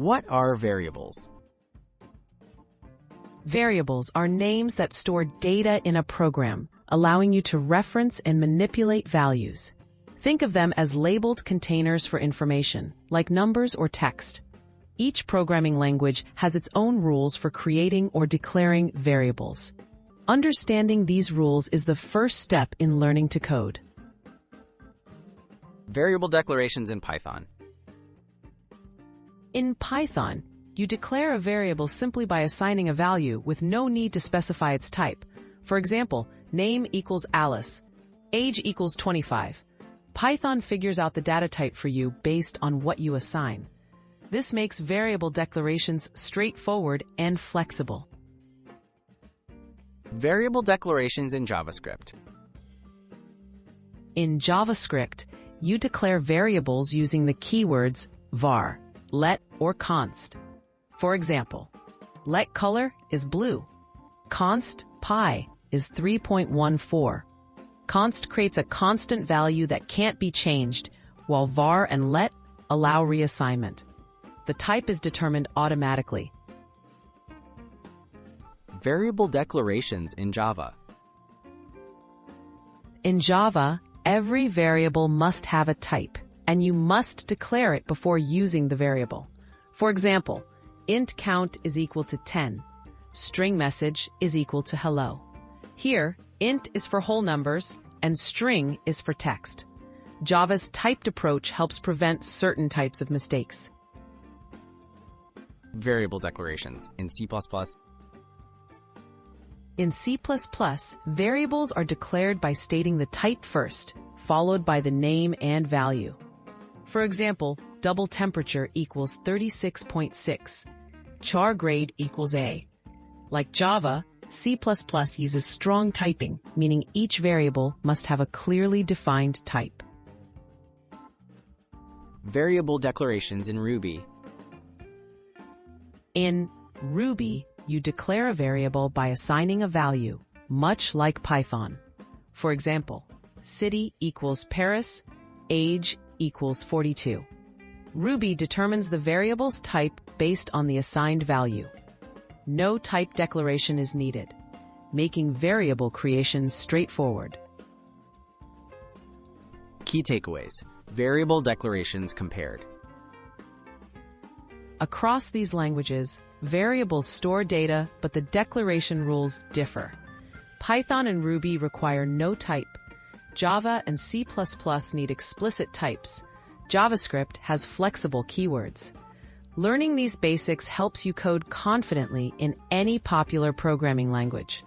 What are variables? Variables are names that store data in a program, allowing you to reference and manipulate values. Think of them as labeled containers for information, like numbers or text. Each programming language has its own rules for creating or declaring variables. Understanding these rules is the first step in learning to code. Variable declarations in Python. In Python, you declare a variable simply by assigning a value with no need to specify its type. For example, name equals Alice, age equals 25. Python figures out the data type for you based on what you assign. This makes variable declarations straightforward and flexible. Variable declarations in JavaScript. In JavaScript, you declare variables using the keywords var, let, or const. For example, let color is blue. Const pi is 3.14. Const creates a constant value that can't be changed, while var and let allow reassignment. The type is determined automatically. Variable declarations in Java. In Java, every variable must have a type, and you must declare it before using the variable. For example, int count is equal to 10. String message is equal to hello. Here, int is for whole numbers, and string is for text. Java's typed approach helps prevent certain types of mistakes. Variable declarations in C++. In C++, variables are declared by stating the type first, followed by the name and value. For example, double temperature equals 36.6. Char grade equals A. Like Java, C++ uses strong typing, meaning each variable must have a clearly defined type. Variable declarations in Ruby. In Ruby, you declare a variable by assigning a value, much like Python. For example, city equals Paris, age equals 42. Ruby determines the variable's type based on the assigned value. No type declaration is needed, making variable creation straightforward. Key takeaways. Variable declarations compared. Across these languages, variables store data, but the declaration rules differ. Python and Ruby require no type. Java and C++ need explicit types. JavaScript has flexible keywords. Learning these basics helps you code confidently in any popular programming language.